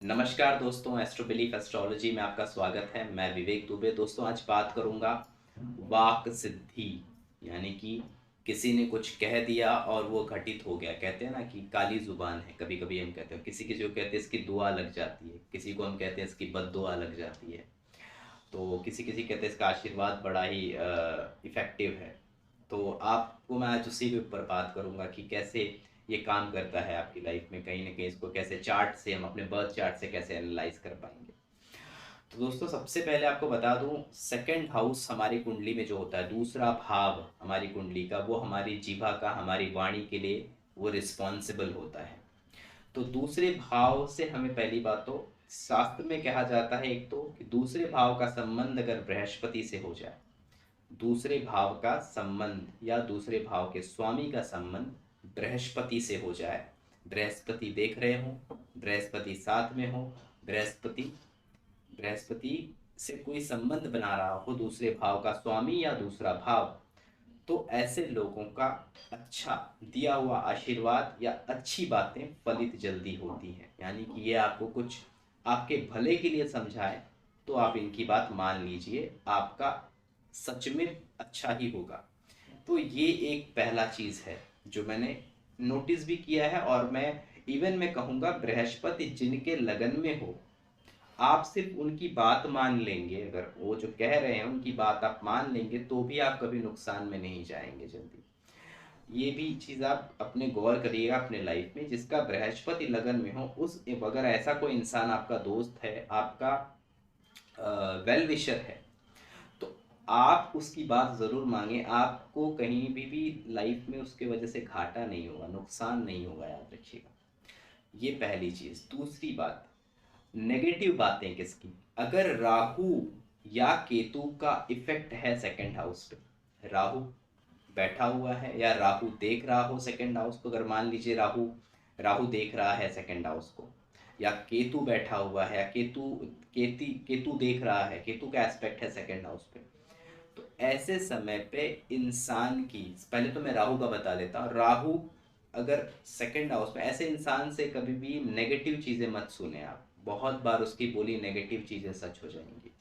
नमस्कार दोस्तों, astro belief astrology में आपका स्वागत है। मैं विवेक दुबे। दोस्तों, आज बात करूंगा वाक सिद्धि, यानी कि किसी ने कुछ कह दिया और वो घटित हो गया। कहते हैं ना कि काली जुबान है, कभी कभी हम कहते हैं। किसी किसी को कहते हैं इसकी दुआ लग जाती है, किसी को हम कहते हैं इसकी बद्दुआ लग जाती है, तो किसी किसी कहते हैं इसका आशीर्वाद बड़ा ही इफ़ेक्टिव है। तो आपको मैं आज उसी के ऊपर बात करूंगा कि कैसे ये काम करता है आपकी लाइफ में। कहीं ना कहीं इसको कैसे चार्ट से, हम अपने बर्थ चार्ट से कैसे एनालाइज कर पाएंगे। तो दोस्तों, सबसे पहले आपको बता दूं, सेकंड हाउस हमारी कुंडली में जो होता है, दूसरा भाव हमारी कुंडली का, वो हमारी जीवा का, हमारी वाणी के लिए वो रिस्पॉन्सिबल होता है। तो दूसरे भाव से हमें पहली बात तो शास्त्र में कहा जाता है, एक तो कि दूसरे भाव का संबंध अगर बृहस्पति से हो जाए, दूसरे भाव का संबंध या दूसरे भाव के स्वामी का संबंध बृहस्पति से हो जाए, बृहस्पति देख रहे हो, बृहस्पति साथ में हो, बृहस्पति बृहस्पति से कोई संबंध बना रहा हो, दूसरे भाव का स्वामी या दूसरा भाव, तो ऐसे लोगों का अच्छा दिया हुआ आशीर्वाद या अच्छी बातें फलित जल्दी होती हैं। यानी कि ये आपको कुछ आपके भले के लिए समझाए तो आप इनकी बात मान लीजिए, आपका सच में अच्छा ही होगा। तो ये एक पहला चीज़ है जो मैंने नोटिस भी किया है। और मैं कहूँगा, बृहस्पति जिनके लगन में हो, आप सिर्फ उनकी बात मान लेंगे, अगर वो जो कह रहे हैं उनकी बात आप मान लेंगे, तो भी आप कभी नुकसान में नहीं जाएंगे जल्दी। ये भी चीज़ आप अपने गौर करिएगा अपने लाइफ में, जिसका बृहस्पति लगन में हो, उस अगर ऐसा कोई इंसान आपका दोस्त है, आपका वेल विशर है, तो आप उसकी बात ज़रूर मांगें। आपको कहीं भी लाइफ में उसके वजह से घाटा नहीं होगा, नुकसान नहीं होगा, याद रखिएगा। ये पहली चीज़। दूसरी बात, नेगेटिव बातें किसकी, अगर राहु या केतु का इफेक्ट है सेकंड हाउस पे, राहु बैठा हुआ है या राहु देख रहा हो सेकंड हाउस को, अगर मान लीजिए राहु राहु देख रहा है सेकंड हाउस को, या केतु बैठा हुआ है, या केतु देख रहा है, केतु का एस्पेक्ट है सेकंड हाउस पे, तो ऐसे समय पे इंसान की, पहले तो मैं राहु का बता देता हूँ। राहु अगर सेकंड हाउस में, ऐसे इंसान से कभी भी नेगेटिव चीज़ें मत सुने आप। बहुत बार उसकी बोली नेगेटिव चीज़ें सच हो जाएंगी,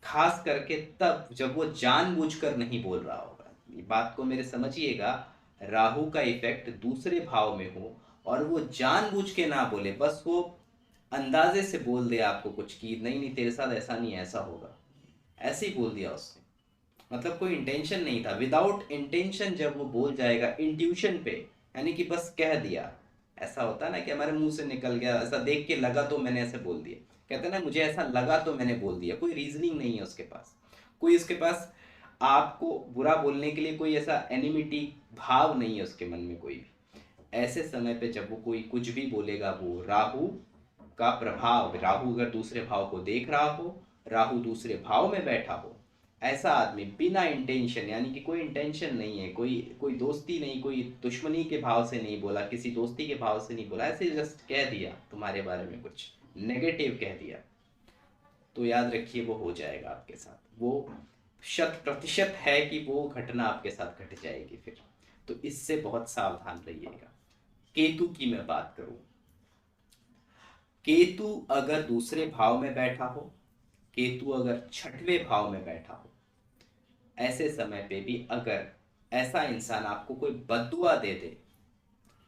खास करके तब जब वो जानबूझकर नहीं बोल रहा होगा। ये बात को मेरे समझिएगा, राहु का इफेक्ट दूसरे भाव में हो और वो जानबूझ के ना बोले, बस वो अंदाजे से बोल दे आपको कुछ कि नहीं नहीं तेरे साथ ऐसा नहीं, ऐसा होगा, ऐसे ही बोल दिया उसने, मतलब कोई इंटेंशन नहीं था। विदाउट इंटेंशन जब वो बोल जाएगा इंट्यूशन पे, यानी कि बस कह दिया, ऐसा होता है ना कि हमारे मुंह से निकल गया, ऐसा देख के लगा तो मैंने ऐसे बोल दिया, कहते हैं ना मुझे ऐसा लगा तो मैंने बोल दिया। कोई रीजनिंग नहीं है उसके पास, कोई उसके पास आपको बुरा बोलने के लिए कोई ऐसा एनिमिटी भाव नहीं है उसके मन में कोई भी। ऐसे समय पे जब वो कोई कुछ भी बोलेगा, वो राहु का प्रभाव, राहु अगर दूसरे भाव को देख रहा हो, राहु दूसरे भाव में बैठा हो, ऐसा आदमी बिना इंटेंशन, यानी कि कोई इंटेंशन नहीं है, कोई कोई दोस्ती नहीं, कोई दुश्मनी के भाव से नहीं बोला, किसी दोस्ती के भाव से नहीं बोला, ऐसे जस्ट कह दिया तुम्हारे बारे में कुछ नेगेटिव कह दिया, तो याद रखिए वो हो जाएगा आपके साथ। वो 100% है कि वो घटना आपके साथ घट जाएगी फिर। तो इससे बहुत सावधान रहिएगा। केतु की मैं बात करूं, केतु अगर दूसरे भाव में बैठा हो, केतु अगर छठवें भाव में बैठा हो, ऐसे समय पे भी अगर ऐसा इंसान आपको कोई बद्दुआ दे दे,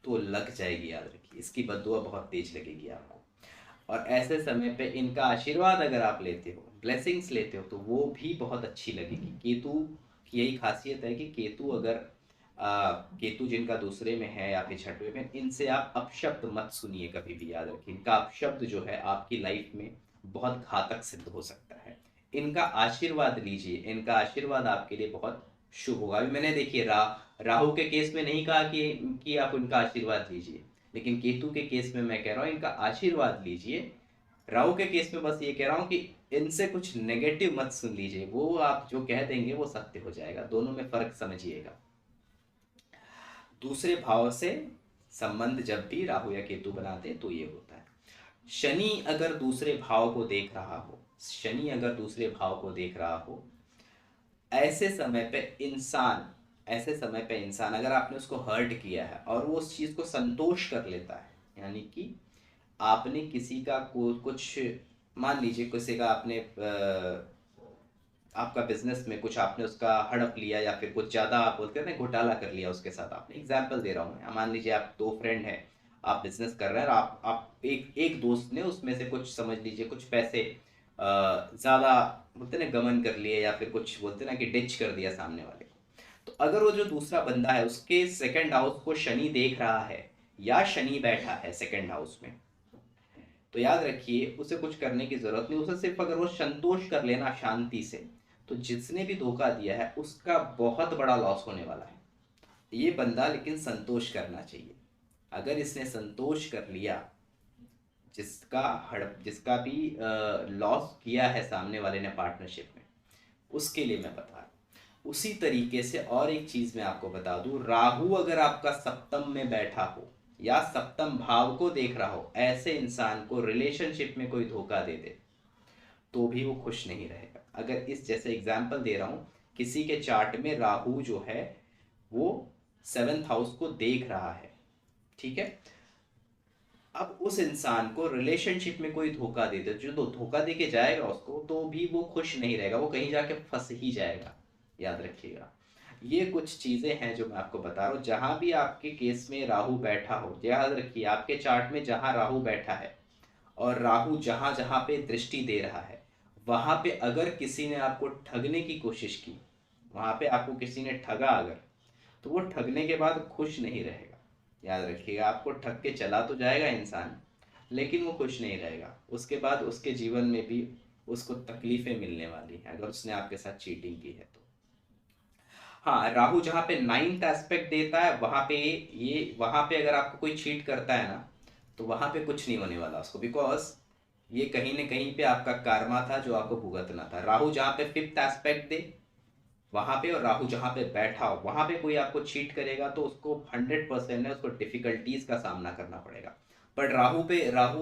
तो लग जाएगी, याद रखिए, इसकी बद्दुआ बहुत तेज लगेगी आपको। और ऐसे समय पे इनका आशीर्वाद अगर आप लेते हो, ब्लेसिंग्स लेते हो, तो वो भी बहुत अच्छी लगेगी। केतु की यही खासियत है कि केतु अगर केतु जिनका दूसरे में है या फिर छठवें में, इनसे आप अपशब्द मत सुनिए कभी भी, याद रखिए। इनका अपशब्द जो है आपकी लाइफ में बहुत घातक सिद्ध हो सकता है। इनका आशीर्वाद लीजिए, इनका आशीर्वाद आपके लिए बहुत शुभ होगा। अभी मैंने देखिए राहु के केस में नहीं कहा कि आप उनका आशीर्वाद लीजिए, लेकिन केतु के केस में मैं कह रहा हूँ इनका आशीर्वाद लीजिए। राहु के केस में बस ये कह रहा हूँ कि इनसे कुछ नेगेटिव मत सुन लीजिए, वो आप जो कह देंगे वो सत्य हो जाएगा। दोनों में फर्क समझिएगा। दूसरे भाव से संबंध जब भी राहु या केतु बनाते तो ये होता है। शनि अगर दूसरे भाव को देख रहा हो, शनि अगर दूसरे भाव को देख रहा हो, ऐसे समय पे इंसान ऐसे समय पे इंसान अगर आपने उसको हर्ट किया है और वो उस चीज़ को संतोष कर लेता है, यानी कि आपने किसी का कुछ, मान लीजिए किसी का आपने आपका बिजनेस में कुछ आपने उसका हड़प लिया या फिर कुछ ज़्यादा आप बोलते हैं ना घोटाला कर लिया उसके साथ आपने। एग्जाम्पल दे रहा हूँ मैं, मान लीजिए आप दो फ्रेंड हैं, आप बिजनेस कर रहे हैं और आप एक एक दोस्त ने उसमें से कुछ समझ लीजिए कुछ पैसे ज़्यादा बोलते हैं ना गमन कर लिए, या फिर कुछ बोलते हैं ना कि डिच कर दिया सामने वाले को। तो अगर वो जो दूसरा बंदा है उसके सेकंड हाउस को शनि देख रहा है या शनि बैठा है सेकंड हाउस में, तो याद रखिए उसे कुछ करने की जरूरत नहीं, उसे सिर्फ अगर वो संतोष कर लेना शांति से, तो जिसने भी धोखा दिया है उसका बहुत बड़ा लॉस होने वाला है। ये बंदा लेकिन संतोष करना चाहिए। अगर इसने संतोष कर लिया, जिसका हड़प जिसका भी लॉस किया है सामने वाले ने पार्टनरशिप में, उसके लिए मैं बता रहा हूँ। उसी तरीके से और एक चीज मैं आपको बता दूं, राहु अगर आपका सप्तम में बैठा हो या सप्तम भाव को देख रहा हो, ऐसे इंसान को रिलेशनशिप में कोई धोखा दे दे तो भी वो खुश नहीं रहेगा। अगर इस जैसे एग्जाम्पल दे रहा हूँ, किसी के चार्ट में राहु जो है वो सेवेंथ हाउस को देख रहा है, ठीक है। अब उस इंसान को रिलेशनशिप में कोई धोखा दे दे, जो धोखा दे के जाएगा उसको, तो भी वो खुश नहीं रहेगा, वो कहीं जाके फंस ही जाएगा। याद रखिएगा, ये कुछ चीजें हैं जो मैं आपको बता रहा हूँ। जहां भी आपके केस में राहु बैठा हो, याद रखिए आपके चार्ट में जहां राहु बैठा है और राहु जहां जहां पे दृष्टि दे रहा है, वहां पे अगर किसी ने आपको ठगने की कोशिश की, वहां पे आपको किसी ने ठगा अगर, तो वो ठगने के बाद खुश नहीं रहेगा। याद रखिएगा, आपको ठग के चला तो जाएगा इंसान, लेकिन वो खुश नहीं रहेगा। उसके बाद उसके जीवन में भी उसको तकलीफें मिलने वाली हैं अगर उसने आपके साथ चीटिंग की है तो। हाँ, राहु जहाँ पे नाइन्थ एस्पेक्ट देता है वहां पे, ये वहां पे अगर आपको कोई चीट करता है ना, तो वहां पे कुछ नहीं होने वाला उसको, बिकॉज ये कहीं ना कहीं पे आपका कार्मा था जो आपको भुगतना था। राहु जहाँ पे फिफ्थ एस्पेक्ट दे वहां पे, और राहु जहां पे बैठा हो वहां पे कोई आपको चीट करेगा तो उसको 100% है उसको डिफिकल्टीज का सामना करना पड़ेगा। पर राहु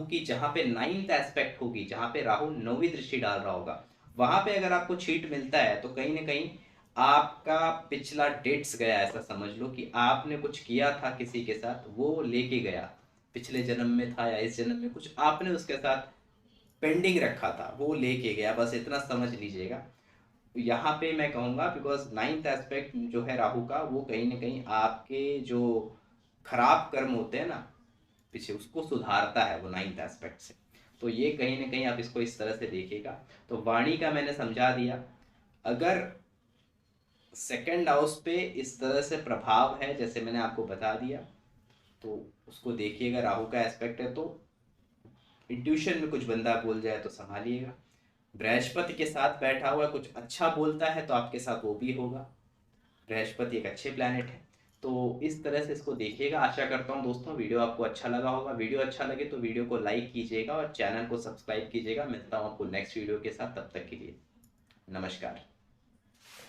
की जहां पे नाइन्थ एस्पेक्ट होगी, जहां पे राहु नौवीं दृष्टि डाल रहा होगा, वहां पे अगर आपको चीट मिलता है तो कहीं ना कहीं आपका पिछला डेट्स गया, ऐसा समझ लो कि आपने कुछ किया था किसी के साथ, वो लेके गया, पिछले जन्म में था या इस जन्म में कुछ आपने उसके साथ पेंडिंग रखा था, वो लेके गया, बस इतना समझ लीजिएगा। यहाँ पे मैं कहूँगा बिकॉज नाइन्थ एस्पेक्ट जो है राहु का, वो कहीं ना कहीं आपके जो खराब कर्म होते हैं ना पीछे, उसको सुधारता है वो नाइन्थ एस्पेक्ट से। तो ये कहीं ना कहीं आप इसको इस तरह से देखिएगा। तो वाणी का मैंने समझा दिया। अगर सेकंड हाउस पे इस तरह से प्रभाव है जैसे मैंने आपको बता दिया, तो उसको देखिएगा। राहु का एस्पेक्ट है तो इंट्यूशन में कुछ बंदा बोल जाए तो संभालिएगा। बृहस्पति के साथ बैठा हुआ कुछ अच्छा बोलता है तो आपके साथ वो भी होगा। बृहस्पति एक अच्छे प्लैनेट है। तो इस तरह से इसको देखिएगा। आशा करता हूँ दोस्तों वीडियो आपको अच्छा लगा होगा। वीडियो अच्छा लगे तो वीडियो को लाइक कीजिएगा और चैनल को सब्सक्राइब कीजिएगा। मिलता हूँ आपको नेक्स्ट वीडियो के साथ, तब तक के लिए नमस्कार।